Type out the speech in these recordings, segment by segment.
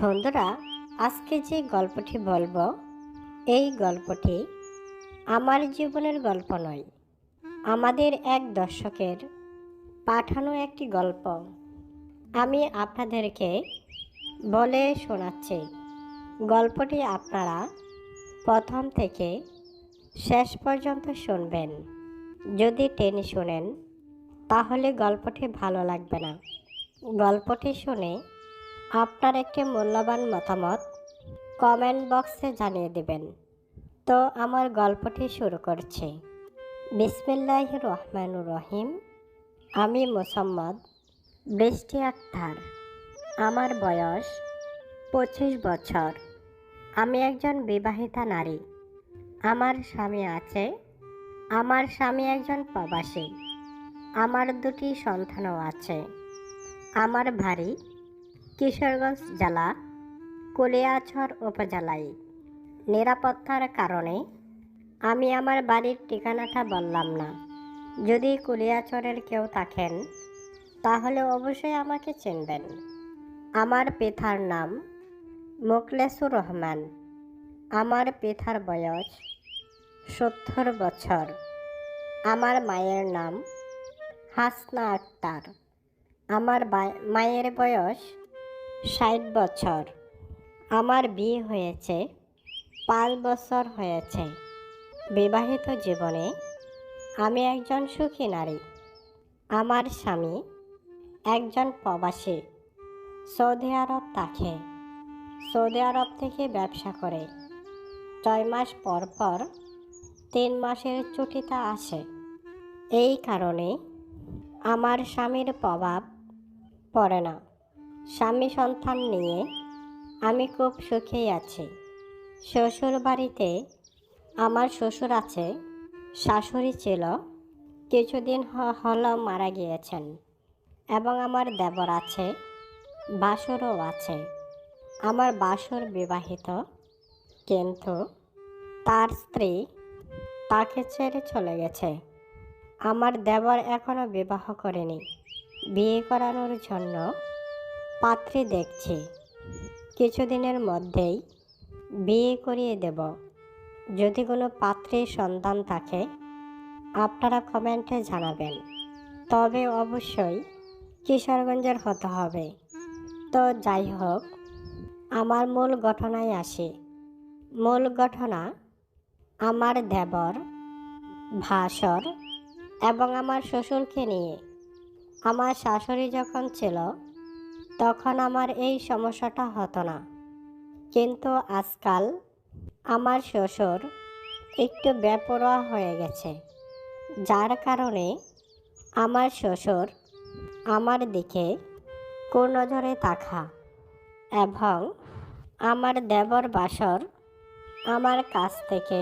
বন্ধুরা, আজকে যে গল্পটি বলবো এই গল্পটি আমার জীবনের গল্প নয়, আমাদের এক দর্শকের পাঠানো একটি গল্প। আমি আপনাদেরকে বলে শোনাচ্ছি। গল্পটি আপনারা প্রথম থেকে শেষ পর্যন্ত শুনবেন। যদি টেনে শোনেন তাহলে গল্পটি ভালো লাগবে না। গল্পটি শুনে আপনার একটি মূল্যবান মতামত কমেন্ট বক্সে জানিয়ে দেবেন। তো আমার গল্পটি শুরু করছি। বিসমিল্লাহির রহমানুর রহিম। আমি মোসাম্মদ বৃষ্টি আক্তার। আমার বয়স 25 বছর। আমি একজন বিবাহিতা নারী। আমার স্বামী আছে। আমার স্বামী একজন প্রবাসী। আমার 2টি সন্তানও আছে। আমার বাড়ি কিশোরগঞ্জ জেলা কলিয়াচর উপজেলায়। নিরাপত্তার কারণে আমি আমার বাড়ির ঠিকানাটা বললাম না। যদি কলিয়াচরের কেউ থাকেন তাহলে অবশ্যই আমাকে চিনবেন। আমার পিতার নাম মোখলেসুর রহমান। আমার পিতার বয়স 70 বছর। আমার মায়ের নাম হাসনা আক্তার। আমার মায়ের বয়স 60 বছর। আমার বিয়ে হয়েছে 5 বছর হয়েছে। বিবাহিত জীবনে আমি একজন সুখী নারী। আমার স্বামী একজন প্রবাসী, সৌদি আরব থাকে। সৌদি আরব থেকে ব্যবসা করে 6 মাস পর পর 3 মাসের ছুটিতে আসে। এই কারণে আমার স্বামীর প্রভাব পড়ে না। স্বামী সন্তান নিয়ে আমি খুব সুখেই আছি। শ্বশুর বাড়িতে আমার শ্বশুর আছে, শাশুড়ি ছিল, কিছুদিন হলো মারা গিয়েছেন। এবং আমার দেবর আছে, বাসুরও আছে। আমার বাসুর বিবাহিত, কিন্তু তার স্ত্রী তাকে ছেড়ে চলে গেছে। আমার দেবর এখনও বিবাহ করেনি। বিয়ে করানোর জন্য পাত্রী দেখছি। কিছুদিনের মধ্যেই বিয়ে করিয়ে দেব। যদি কোনো পাত্রীর সন্ধান থাকে আপনারা কমেন্টে জানাবেন। তবে অবশ্যই কিশোরগঞ্জের হতে হবে। তো যাই হোক, আমার মূল ঘটনায় আসি। মূল ঘটনা, আমার দেবর, ভাসুর এবং আমার শ্বশুরকে নিয়ে। আমার শাশুড়ি যখন ছিল তখন আমার এই সমস্যাটা হতো না, কিন্তু আজকাল আমার শ্বশুর একটু বেপরোয়া হয়ে গেছে, যার কারণে আমার শ্বশুর আমার দিকে কুনজরে তাকা এবং আমার দেবর বাসর আমার কাছ থেকে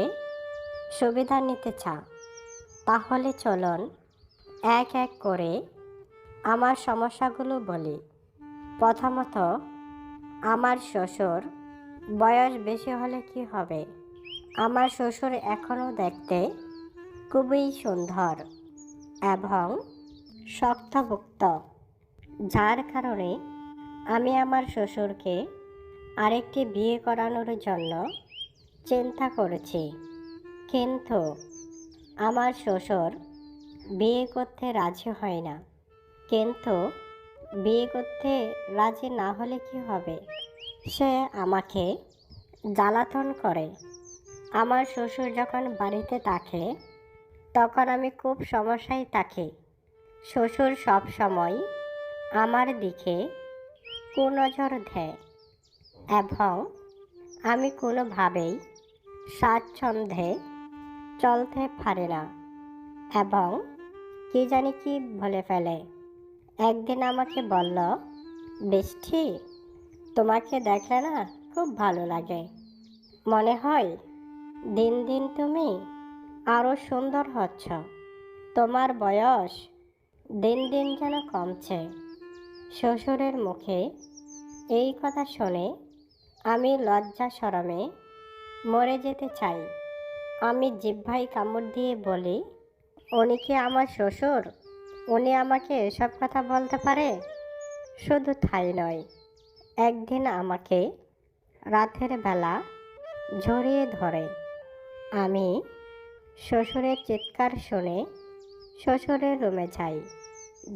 সুবিধা নিতে চায়। তাহলে চলুন এক এক করে আমার সমস্যাগুলো বলি। প্রথমত, আমার শ্বশুর বয়স বেশি হলে কি হবে? আমার শ্বশুর এখনও দেখতে খুবই সুন্দর এবং শক্তপোক্ত, যার কারণে আমি আমার শ্বশুরকে আরেকটি বিয়ে করানোর জন্য চিন্তা করেছি। কিন্তু আমার শ্বশুর বিয়ে করতে রাজি হয় না। কিন্তু বিয়ে করতে রাজি না হলে কি হবে? সে আমাকে জ্বালাতন করে। আমার শ্বশুর যখন বাড়িতে থাকে তখন আমি খুব সমস্যায় থাকি। শ্বশুর সব সময় আমার দিকে কুনজর দেয় এবং আমি কোনোভাবেই স্বাচ্ছন্দ্যে চলতে পারি না এবং কি জানি কি বলে ফেলে। একদিন আমাকে বলল, বৃষ্টি, তোমাকে দেখলে না খুব ভালো লাগে। মনে হয় দিন দিন তুমি আরও সুন্দর হচ্ছ। তোমার বয়স দিন দিন যেন কমছে। শ্বশুরের মুখে এই কথা শুনে আমি লজ্জা শরমে মরে যেতে চাই। আমি জিহ্বায় কামড় দিয়ে বলি, উনি কি আমার শ্বশুর? উনি আমাকে এসব কথা বলতে পারে? শুধু তাই নয়, একদিন আমাকে রাতের বেলা জড়িয়ে ধরে। আমি শ্বশুরের চিৎকার শুনে শ্বশুরের রুমে যাই।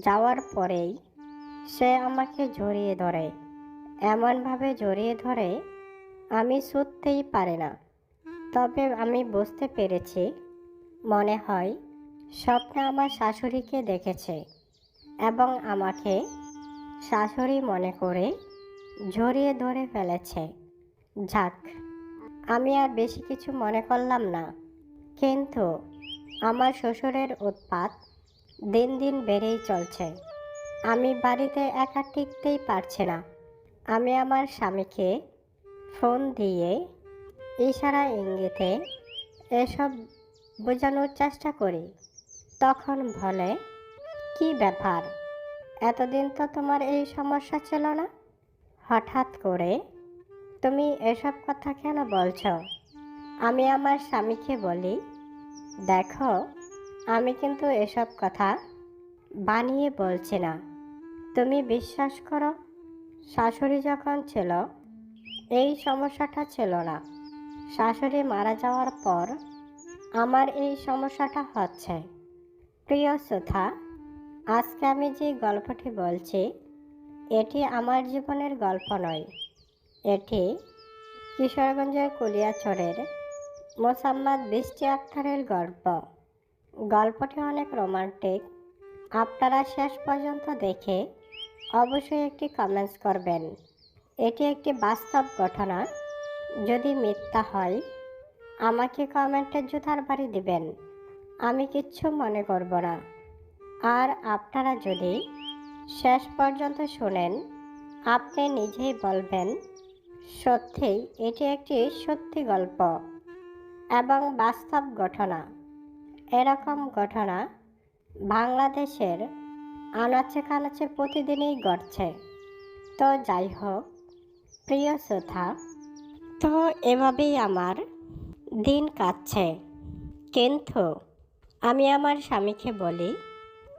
যাওয়ার পরেই সে আমাকে জড়িয়ে ধরে, এমনভাবে জড়িয়ে ধরে আমি ছুটতেই পারি না। তবে আমি বুঝতে পেরেছি, মনে হয় স্বপ্নে আমার শাশুড়িকে দেখেছে এবং আমাকে শাশুড়ি মনে করে জড়িয়ে ধরে ফেলেছে। যাক, আমি আর বেশি কিছু মনে করলাম না। কিন্তু আমার শ্বশুরের উৎপাত দিন দিন বেড়েই চলছে। আমি বাড়িতে একা টিকতেই পারছি না। আমি আমার স্বামীকে ফোন দিয়ে ইশারা ইঙ্গিতে এসব বোঝানোর চেষ্টা করি। তখন বলে, কি ব্যাপার, এতদিন তো তোমার এই সমস্যা ছিল না, হঠাৎ করে তুমি এসব কথা কেন বলছো? আমি আমার স্বামীকে বলি, দেখো, আমি কিন্তু এসব কথা বানিয়ে বলছি না। তুমি বিশ্বাস করো, শাশুড়ি যখন ছিল এই সমস্যাটা ছিল না। শাশুড়ি মারা যাওয়ার পর আমার এই সমস্যাটা হচ্ছে। প্রিয় শ্রোতা, আজকে আমি যে গল্পটি বলছি, এটি আমার জীবনের গল্প নয়। এটি কিশোরগঞ্জের কুলিয়াচরের মোসাম্মদ বৃষ্টি আক্তারের গল্প। গল্পটি অনেক রোমান্টিক। আপনারা শেষ পর্যন্ত দেখে অবশ্যই একটি কমেন্টস করবেন। এটি একটি বাস্তব ঘটনা। যদি মিথ্যা হয় আমাকে কমেন্টে জুতার বাড়ি দিবেন, আমি কিচ্ছু মনে করব না। আর আপনারা যদি শেষ পর্যন্ত শুনেন, আপনি নিজেই বলবেন, সত্যিই এটি একটি সত্যি গল্প এবং বাস্তব ঘটনা। এরকম ঘটনা বাংলাদেশের আনাচে কানাচে প্রতিদিনই ঘটছে। তো যাই হোক, প্রিয় শ্রোতা, তো এভাবেই আমার দিন কাটছে। কিন্তু আমি আমার স্বামীকে বলি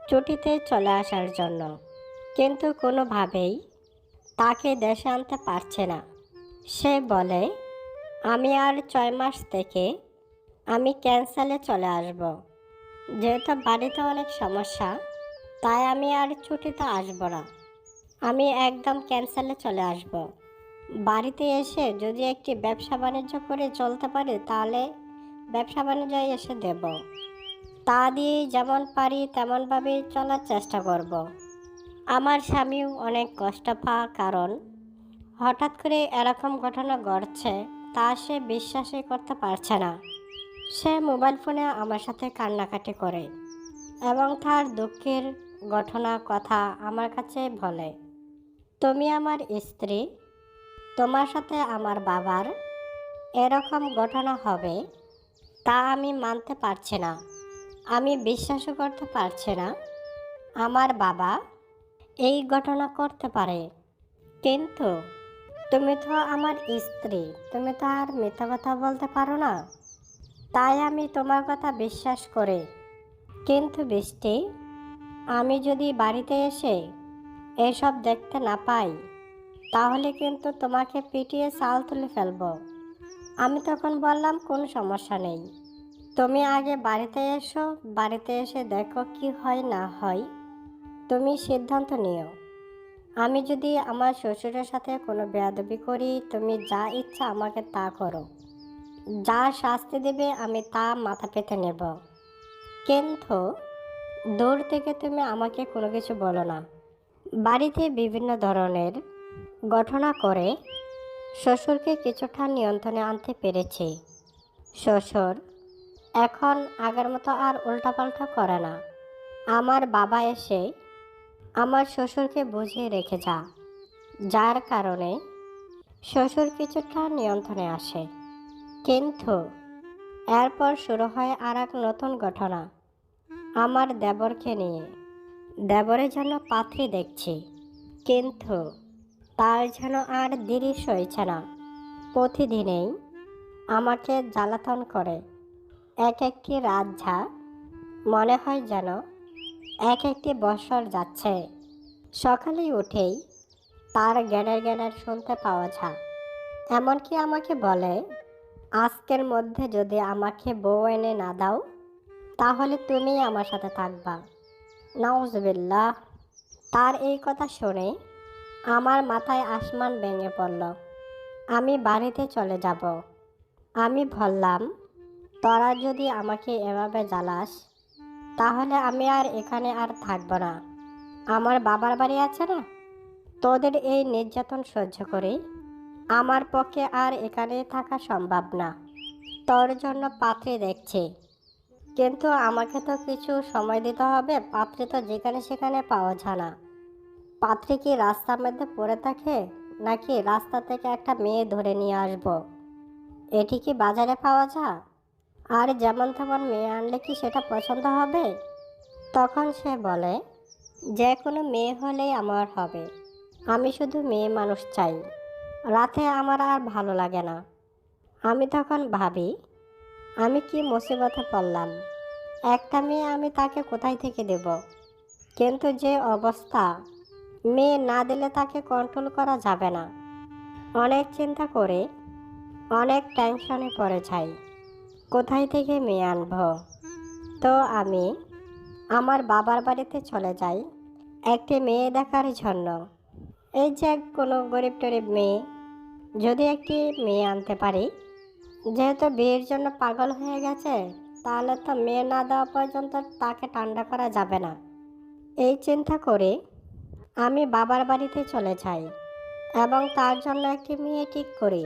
ছুটিতে চলে আসার জন্য, কিন্তু কোনোভাবেই তাকে দেশে আনতে পারছে না। সে বলে, আমি আর 6 মাস থেকে আমি ক্যান্সেলে চলে আসব। যেহেতু বাড়িতে অনেক সমস্যা, তাই আমি আর ছুটিতে আসব না। আমি একদম ক্যান্সেলে চলে আসব। বাড়িতে এসে যদি একটি ব্যবসা বাণিজ্য করে চলতে পারি, তাহলে ব্যবসা বাণিজ্যে এসে দেব। তা দিয়েই যেমন পারি তেমনভাবেই চলার চেষ্টা করব। আমার স্বামীও অনেক কষ্ট পায়, কারণ হঠাৎ করে এরকম ঘটনা ঘটছে তা সে বিশ্বাসই করতে পারছে না। সে মোবাইল ফোনে আমার সাথে কান্নাকাটি করে এবং তার দুঃখের ঘটনা কথা আমার কাছে বলে। তুমি আমার স্ত্রী, তোমার সাথে আমার বাবার এরকম ঘটনা হবে তা আমি মানতে পারছি না। আমি বিশ্বাসও করতে পারছি না আমার বাবা এই ঘটনা করতে পারে। কিন্তু তুমি তো আমার স্ত্রী, তুমি তো আর মিথ্যা কথা বলতে পারো না, তাই আমি তোমার কথা বিশ্বাস করি। কিন্তু বৃষ্টি, আমি যদি বাড়িতে এসে এসব দেখতে না পাই, তাহলে কিন্তু তোমাকে পিটিয়ে চাল তুলে ফেলবো। আমি তখন বললাম, কোনো সমস্যা নেই, তুমি আগে বাড়িতে এসো, বাড়িতে এসে দেখো কি হয় না হয়, তুমি সিদ্ধান্ত নিও। আমি যদি আমার শ্বশুরের সাথে কোনো বেয়াদবি করি, তুমি যা ইচ্ছা আমাকে তা করো, যা শাস্তি দেবে আমি তা মাথা পেতে নেব। কিন্তু দূর থেকে তুমি আমাকে কোনো কিছু বলো না। বাড়িতে বিভিন্ন ধরনের ঘটনা করে শ্বশুরকে কিছুটা নিয়ন্ত্রণে আনতে পেরেছি। শ্বশুর এখন আগের মতো আর উল্টাপাল্টা করে না। আমার বাবা এসে আমার শ্বশুরকে বুঝিয়ে রেখে যার কারণে শ্বশুর কিছুটা নিয়ন্ত্রণে আসে। কিন্তু এরপর শুরু হয় আর এক নতুন ঘটনা আমার দেবরকে নিয়ে। দেবরের জন্য পাত্রী দেখছি, কিন্তু তার যেন আর দেরি সইছে না। প্রতিদিনেই আমাকে জ্বালাতন করে। এক একটি রাত যা মনে হয় যেন এক একটি বছর যাচ্ছে। সকালে উঠেই তার জ্ঞানের জ্ঞানের শুনতে পাওয়া যায়। এমনকি আমাকে বলে, আজকের মধ্যে যদি আমাকে বউ এনে না দাও তাহলে তুমি আমার সাথে থাকবা। নাউজুবিল্লাহ। তার এই কথা শুনে আমার মাথায় আসমান ভেঙে পড়ল। আমি বাড়িতে চলে যাব। আমি বললাম, তোরা যদি আমাকে এভাবে জ্বালাস তাহলে আমি আর এখানে আর থাকবো না। আমার বাবার বাড়ি আছে না, তোদের এই নির্যাতন সহ্য করে আমার পক্ষে আর এখানে থাকা সম্ভব না। তোর জন্য পাত্রী দেখছি, কিন্তু আমাকে তো কিছু সময় দিতে হবে। পাত্রী তো যেখানে সেখানে পাওয়া যায় না। পাত্রী কি রাস্তার মধ্যে পড়ে থাকে, নাকি রাস্তা থেকে একটা মেয়ে ধরে নিয়ে আসবো? এটি কি বাজারে পাওয়া যায়? আর যেমন তেমন মেয়ে আনলে কি সেটা পছন্দ হবে? তখন সে বলে, যে কোনো মেয়ে হলেই আমার হবে। আমি শুধু মেয়ে মানুষ চাই। রাতে আমার আর ভালো লাগে না। আমি তখন ভাবি, আমি কি মুসিবতে পড়লাম। একটা মেয়ে আমি তাকে কোথায় থেকে দেব? কিন্তু যে অবস্থা, মেয়ে না দিলে তাকে কন্ট্রোল করা যাবে না। অনেক চিন্তা করে অনেক টেনশনে পড়ে যাই, কোথায় থেকে মেয়ে আনব। তো আমি আমার বাবার বাড়িতে চলে যাই একটি মেয়ে দেখার জন্য। এই যে কোনো গরিব টরিব মেয়ে, যদি একটি মেয়ে আনতে পারি। যেহেতু বিয়ের জন্য পাগল হয়ে গেছে, তাহলে তো মেয়ে না দেওয়া পর্যন্ত তাকে ঠান্ডা করা যাবে না। এই চিন্তা করে আমি বাবার বাড়িতে চলে যাই এবং তার জন্য একটি মেয়ে ঠিক করি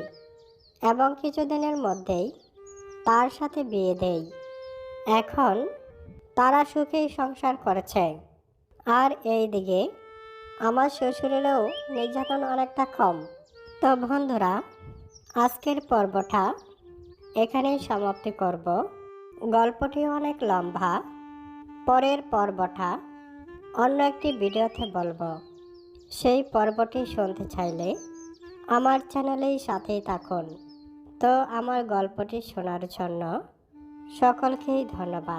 এবং কিছুদিনের মধ্যেই তার সাথে বিয়ে দেই। এখন তারা সুখেই সংসার করেছে। আর এই দিকে আমার শ্বশুরেরও নির্যাতন অনেকটা কম। তো বন্ধুরা, আজকের পর্বটা এখানেই সমাপ্তি করব। গল্পটি অনেক লম্বা। পরের পর্বটা অন্য একটি ভিডিওতে বলবো। সেই পর্বটি শুনতে চাইলে আমার চ্যানেলেই সাথেই থাকুন। তো আমার গল্পটি শোনার জন্য সকলকেই ধন্যবাদ।